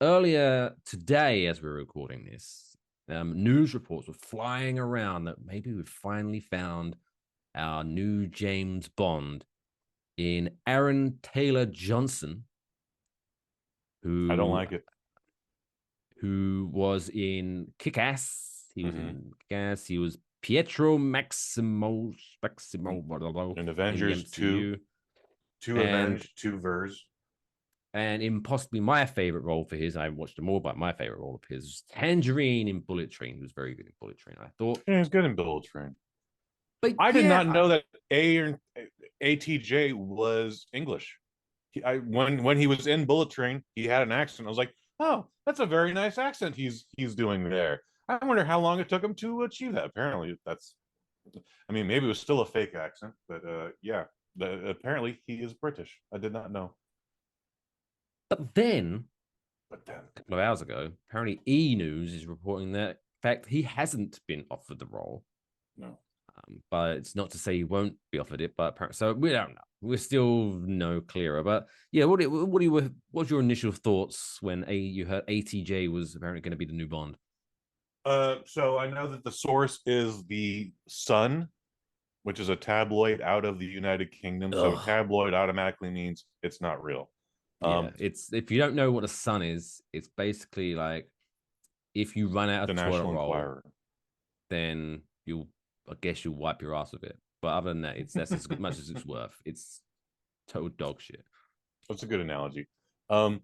earlier today, as we're recording this, news reports were flying around that maybe we've finally found our new James Bond in Aaron Taylor Johnson, I don't who like it. was in Kick Ass. He was Hmm. in Kick Ass. He was Pietro Maximo In, blah, blah, blah, in in the Avengers MCU, two and Avenged, two Vers. in possibly my favorite role for his. I watched them all, but my favorite role of his was Tangerine in Bullet Train. He was very good in Bullet Train, I thought. Yeah, he's good in Bullet Train. But I did yeah, not know that ATJ was English. When he was in Bullet Train, he had an accent. I was like, oh, that's a very nice accent he's doing there. I wonder how long it took him to achieve that. Apparently, I mean, maybe it was still a fake accent, but yeah, apparently he is British. I did not know. but then But then, a couple of hours ago, apparently E News is reporting that, in fact, he hasn't been offered the role. no. But it's not to say he won't be offered it. But apparently, so we don't know. We're still no clearer. But yeah, what's your initial thoughts when you heard ATJ was apparently going to be the new Bond? So I know that the source is the Sun, which is a tabloid out of the United Kingdom. So Ugh. tabloid automatically means it's not real. Yeah, Um, it's if you don't know what a sun is, it's basically like if you run out the of toilet National roll, Enquirer. then I guess you'll wipe your ass with it. But other than that, that's as much as it's worth. It's total dog shit. That's a good analogy. Um,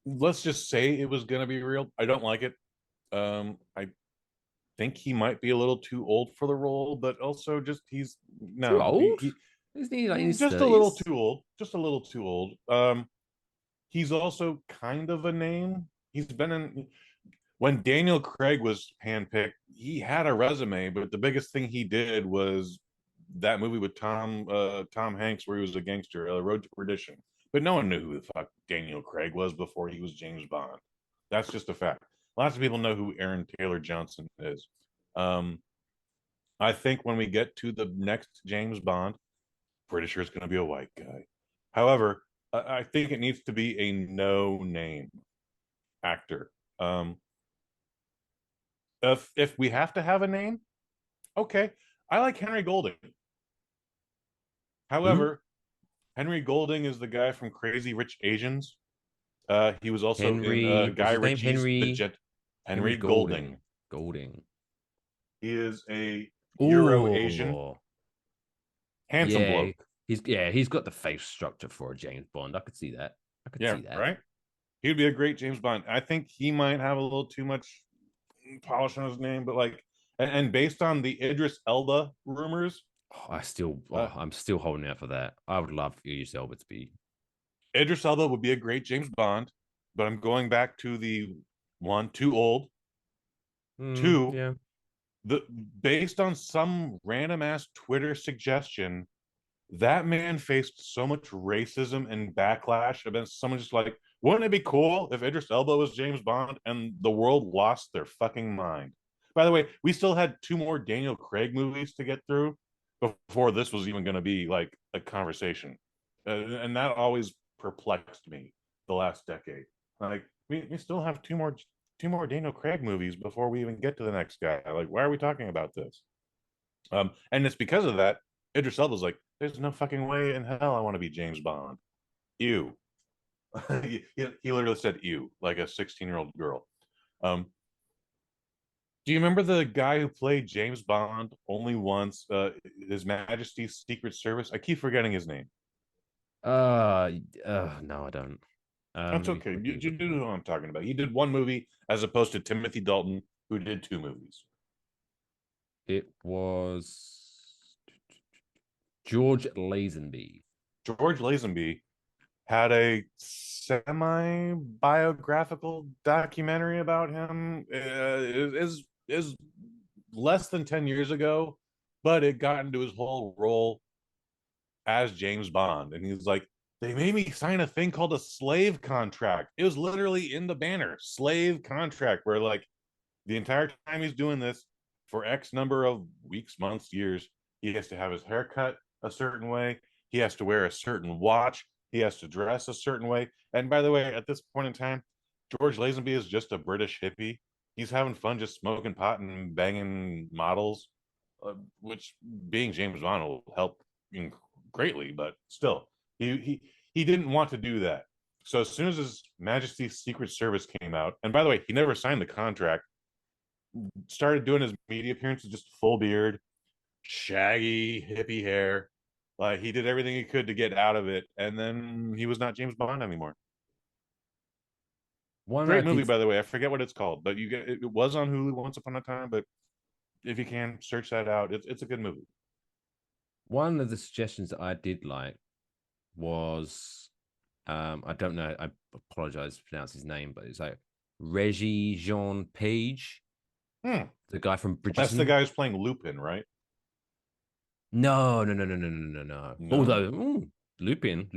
let's just say it was going to be real. I don't like it. I think he might be a little too old for the role, but also just he's Too no, old? Isn't he like in his just a little thirties? too old. Just a little too old. He's also kind of a name. He's been in when Daniel Craig was handpicked, he had a resume, but the biggest thing he did was that movie with Tom Hanks where he was a gangster, Road to Perdition. But no one knew who the fuck Daniel Craig was before he was James Bond. That's just a fact. Lots of people know who Aaron Taylor Johnson is. Um, I think when we get to the next James Bond, pretty sure it's going to be a white guy. However, I think it needs to be a no name actor. Um, if we have to have a name, okay. I like Henry Golding. Who? However, Henry Golding is the guy from Crazy Rich Asians. He was also in Henry, what's Guy his name? Ritchie's The Henry Jet. Henry Henry Golding. Golding. Golding. He is a Euro Asian, Oh, handsome yeah. bloke. He's got the face structure for a James Bond. I could see that. I could Yeah, see that. right. He'd be a great James Bond. I think he might have a little too much polish on his name, but like, and based on the Idris Elba rumors, uh, I'm still holding out for that. I would love for Idris Elba to be. Idris Elba would be a great James Bond. But I'm going back to the one too old. Two, Yeah. the based on some random ass Twitter suggestion, that man faced so much racism and backlash against someone just like, wouldn't it be cool if Idris Elba was James Bond and the world lost their fucking mind? By the way, we still had two more Daniel Craig movies to get through before this was even going to be like a conversation. And that always perplexed me the last decade. Like we still have two more Daniel Craig movies before we even get to the next guy. Like, why are we talking about this? And it's because of that. Idris Elba's like, there's no fucking way in hell I want to be James Bond. Ew. he literally said ew, like a 16-year-old girl. Um, do you remember the guy who played James Bond only once? His Majesty's Secret Service. I keep forgetting his name. Uh, no, I don't. That's Let me okay. You, quickly you look do him up. know what I'm talking about. He did one movie as opposed to Timothy Dalton, who did two movies. It was George Lazenby. George Lazenby had a semi biographical documentary about him. Is less than 10 years ago, but it got into his whole role as James Bond. And he's like, they made me sign a thing called a slave contract. It was literally in the banner, slave contract, where like the entire time he's doing this for X number of weeks, months, years, he has to have his hair cut a certain way. He has to wear a certain watch. He has to dress a certain way. And by the way, at this point in time, George Lazenby is just a British hippie. He's having fun just smoking pot and banging models, which being James Bond will help greatly, but still, he didn't want to do that. So as soon as His Majesty's Secret Service came out, and by the way, he never signed the contract, started doing his media appearances, just full beard, shaggy hippie hair. Like he did everything he could to get out of it, and then he was not James Bond anymore. One I Great movie, did by the way. I forget what it's called, but it was on Hulu once upon a time. But if you can search that out, it's a good movie. one of the suggestions that I did like was I don't know, I apologize to pronounce his name, but it's like rege-jean Page, Hmm. the guy from That's the Bridgerton. guy who's playing Lupin, right? No, no, no, no, no, no, no, no. No, Although Lupin,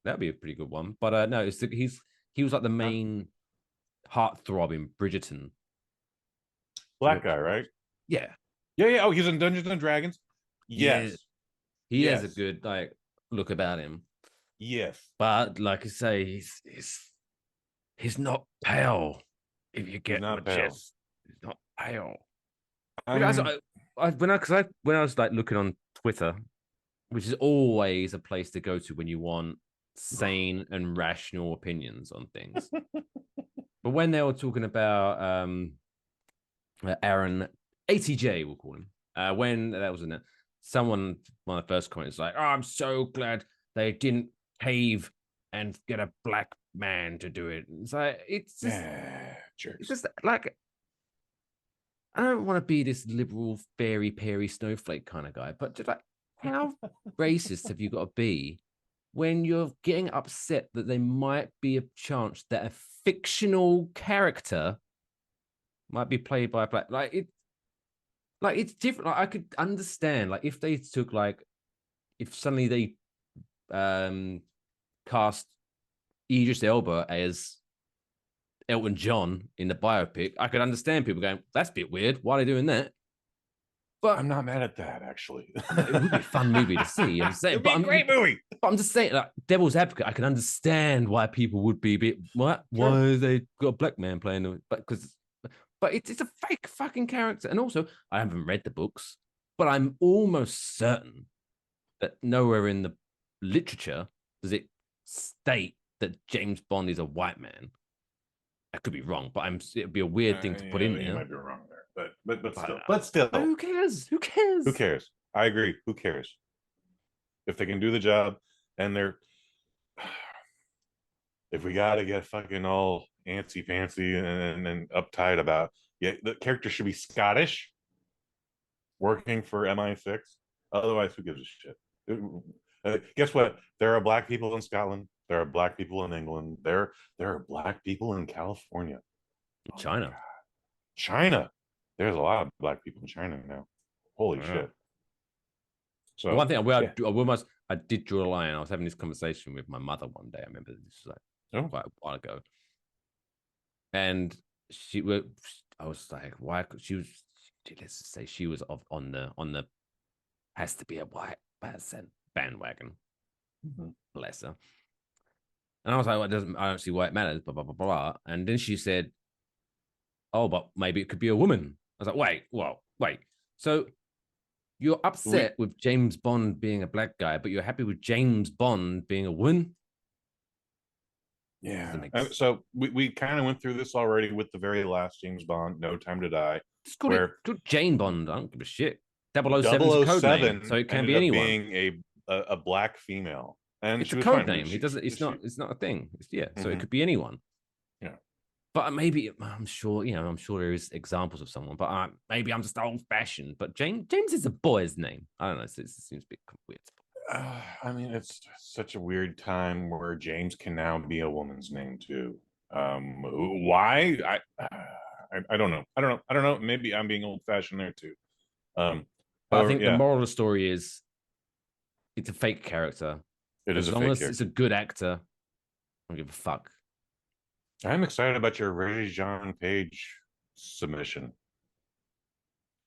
that'd be a pretty good one. But no, he was like the huh? main heartthrob in Bridgerton. Black guy, right? Yeah, Yeah, yeah. Oh, he's in Dungeons and Dragons. yeah, Yes, he has a yes, good like look about him. yes. But like I say, he's not pale. If you He's get my not pale. gist, he's not pale. I'm. When I was like looking on Twitter, which is always a place to go to when you want sane and rational opinions on things. But when they were talking about Aaron ATJ, we'll call him, when that was in it, one of the first comments like, "Oh, I'm so glad they didn't cave and get a black man to do it." It's like it's Jerks. just like I don't want to be this liberal fairy pairy snowflake kind of guy, but just like how racist have you got to be when you're getting upset that there might be a chance that a fictional character might be played by a black like it's different. Like I could understand like if they took like if suddenly they cast Idris Elba as Elton John in the biopic, I could understand people going, "That's a bit weird. Why are they doing that?" But I'm not mad at that, actually. no, it would be a fun movie to see. I'm saying, It'd be a great movie. but I'm just saying, like devil's advocate, I can understand why people would be a bit what? Sure. Why they got a black man playing it? But it's a fake fucking character. And also, I haven't read the books, but I'm almost certain that nowhere in the literature does it state that James Bond is a white man. I could be wrong, but it'd be a weird thing to put in You there. might be wrong there, but But, still, but still, but who cares? Who who cares? cares? I agree. Who cares? If they can do the job, and they're, if we got to get fucking all antsy pantsy and uptight about, yeah, the character should be Scottish, working for MI6. Otherwise, who gives a shit? Guess what? There are black people in Scotland. There are black people in England. There are black people in California. Oh my China. god, China. There's a lot of black people in China now. Holy Wow. shit. The So one thing yeah. I did draw a line. I was having this conversation with my mother one day. I remember this was like quite a while ago, and I was like, why? She was. Let's just say she was on the has to be a white person bandwagon. Mhm. Bless her. And I was like, well, I don't see why it matters. Blah blah blah blah. And then she said, "Oh, but maybe it could be a woman." I was like, wait. So you're We upset with James Bond being a black guy, but you're happy with James Bond being a woman? Yeah. Make So we kind of went through this already with the very last James Bond, No Time to Die, just call it where Jane Bond. I don't give a shit. 007 is a Double O code name, so Seven it can ended be up anyone. being a black female, and It's a she was code fine. name. It doesn't. It's not a thing. So it Mhm. could be anyone. Yeah. But maybe I'm sure. I'm sure there is examples of someone. But maybe I'm just old fashioned. But James is a boy's name. I don't know. It seems a bit weird. I mean, it's such a weird time where James can now be a woman's name too. Why? I don't know. I don't know. Maybe I'm being old fashioned there too. Um, But I However, think the yeah, moral of the story is it's a fake character. it is As a long fake as it's a character. good actor, I don't give a fuck. I'm excited about your rege-jean Page submission.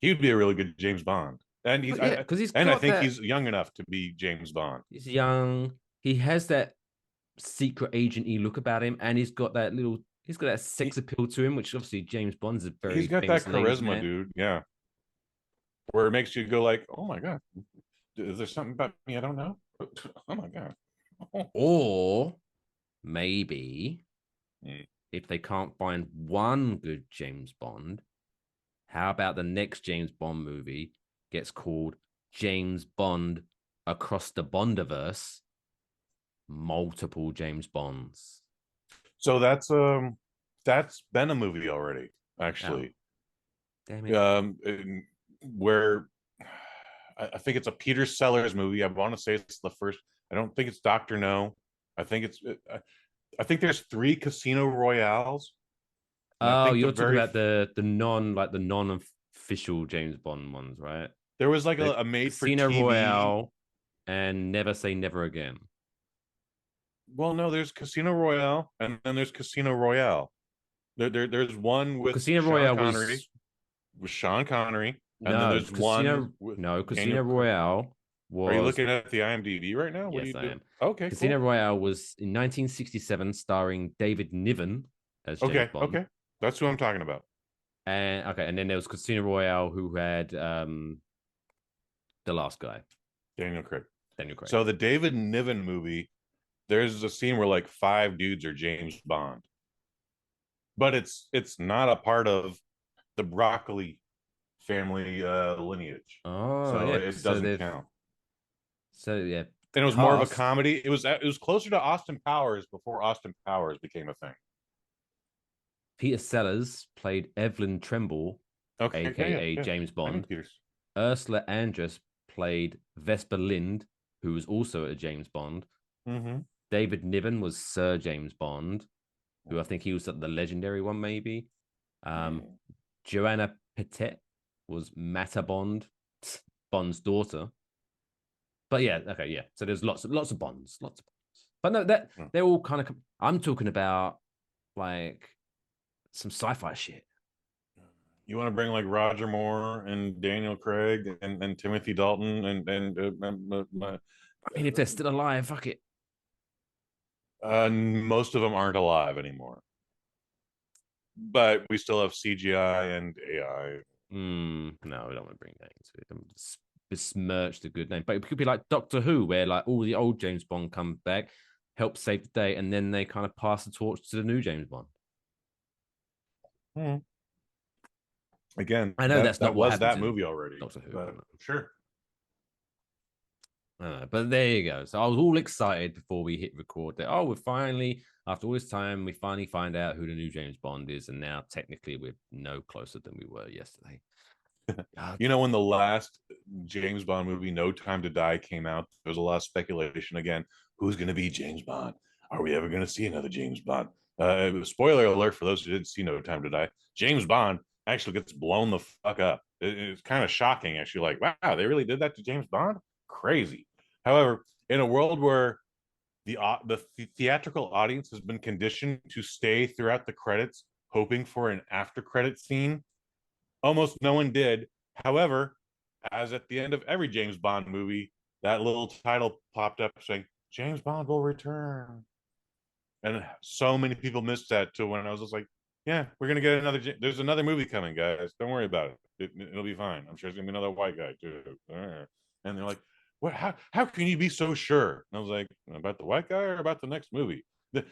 He would be a really good James Bond, and But yeah, because he's and I got think that. he's young enough to be James Bond. He's young. He has that secret agenty look about him, and he's got that little He's got that sex appeal to him, which obviously James Bond's a He's very got that famous ladies charisma, man. dude. Yeah, where it makes you go like, "Oh my god, is there something about me I don't know?" Oh my god. Or maybe Mm. if they can't find one good James Bond, how about the next James Bond movie gets called James Bond Across the Bondiverse? Multiple James Bonds. So that's been a movie already, Oh, actually. damn it. Where I think it's a Peter Sellers movie. I want to say it's the first. I don't think it's Doctor No. I think it's. I think there's three Casino Royales, and I Oh, think the you're talking very about the non official James Bond ones, right? there was like The a made for Casino TV. Royale and Never Say Never Again. Well, no, there's Casino Royale, and then there's Casino Royale. There's one Well, with Casino Sean Royale Connery, was and then there's one with Daniel. Casino Royale Are you was looking at the IMDb right now? What are yes, you I doing? am. Okay, Casino cool. Royale was in 1967, starring David Niven as James Okay, Bond. okay. That's who I'm talking about. And okay, and then there was Casino Royale, who had the last guy, Daniel Craig. Daniel Craig. So the David Niven movie, there's a scene where like five dudes are James Bond, but it's not a part of the Broccoli family lineage, Oh so yeah, it so doesn't they've count. yeah, And it was more of a cast comedy. It was closer to Austin Powers before Austin Powers became a thing. Peter Sellers played Evelyn Tremble, Okay, yeah, yeah, aka yeah. James I knew Bond. Peters. Ursula Andress played Vesper Lind, who was also a James Bond. Mm-hmm. David Niven was Sir James Bond, who I think he was the legendary one, maybe. Um, Mm. Joanna Petet was Mata Bond, Bond's daughter. But yeah, okay, yeah. So there's lots of Bonds, lots of Bonds. But no, that Mm. they're all kind of. I'm talking about like some sci-fi shit. You want to bring like Roger Moore and Daniel Craig and Timothy Dalton I mean, if they're still alive, fuck it. most of them aren't alive anymore, but we still have CGI and AI. No, we don't want to bring that into it. Don't besmirch the good name. But it could be like Doctor Who, where like all the old James Bond come back, help save the day, and then they kind of pass the torch to the new James Bond. Hmm. Again, I know that that's not that what was happens that in movie already, Doctor Who. but sure. But there you go. So I was all excited before we hit record that, oh, we're finally, after all this time, we finally find out who the new James Bond is. And now technically we're no closer than we were yesterday. God. You know, when the last James Bond movie, No Time to Die, came out, there was a lot of speculation again. Who's going to be James Bond? Are we ever going to see another James Bond? Spoiler alert for those who didn't see No Time to Die. James Bond actually gets blown the fuck up. It's kind of shocking, actually. Like, wow, they really did that to James Bond? Crazy. However, in a world where the theatrical audience has been conditioned to stay throughout the credits, hoping for an after credit scene, almost no one did. However, as at the end of every James Bond movie, that little title popped up saying James Bond will return, and so many people missed that to when I was just like, yeah, we're gonna get another. There's another movie coming, guys. Don't worry about It'll be fine. I'm sure there's gonna be another white guy too. And they're like, what? How can you be so sure? And I was like, about the white guy or about the next movie?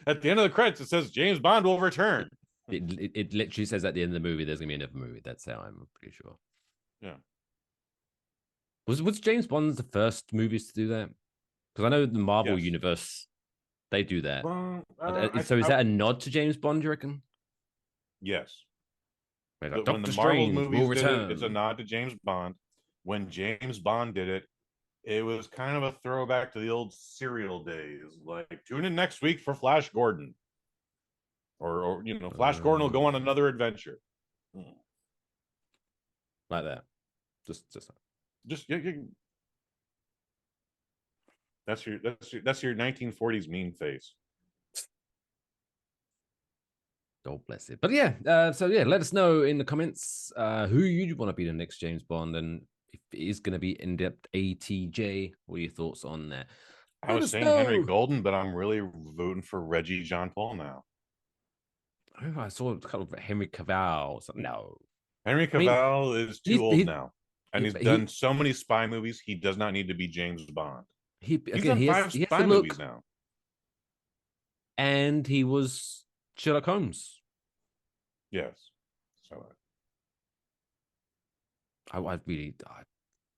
At the end of the credits, it says James Bond will return. It literally says at the end of the movie, there's going to be another movie. That's how I'm pretty sure. Yeah. Was James Bond the first movies to do that? Because I know the Marvel Yes. universe, they do that. Well, So is that a nod to James Bond, you reckon? yes. Like, But when the Doctor Marvel Strange will movies did it, it's a return. nod to James Bond. When James Bond did it, it was kind of a throwback to the old serial days. Like, tune in next week for Flash Gordon, or Flash Gordon will go on another adventure. Like that. Just Just that's your 1940s meme face. God bless it. But yeah, so yeah, let us know in the comments who you want to be the next James Bond, and if it is going to be in-depth ATJ. What are your thoughts on that? I Let was us saying Henry know. Golden, but I'm really voting for Reggie Jean Paul now. I saw a couple of Henry Cavill or something. No, Henry I mean, Cavill is too he's old now, and he's he done so many spy movies. He does not need to be James Bond. he He's again done five he has the spy movies look, now. and he was Sherlock Holmes. Yes. So I really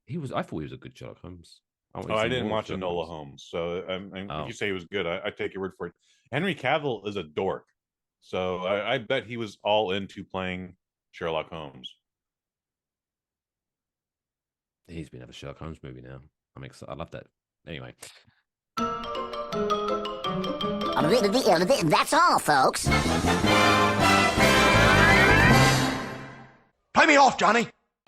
he was. I thought he was a good Sherlock Holmes. I didn't watch Enola Holmes, so if you say he was good, I take your word for it. Henry Cavill is a dork, so I bet he was all into playing Sherlock Holmes. He's been another Sherlock Holmes movie now. I'm excited. I love that. Anyway. That's all, folks. Play me off, Johnny.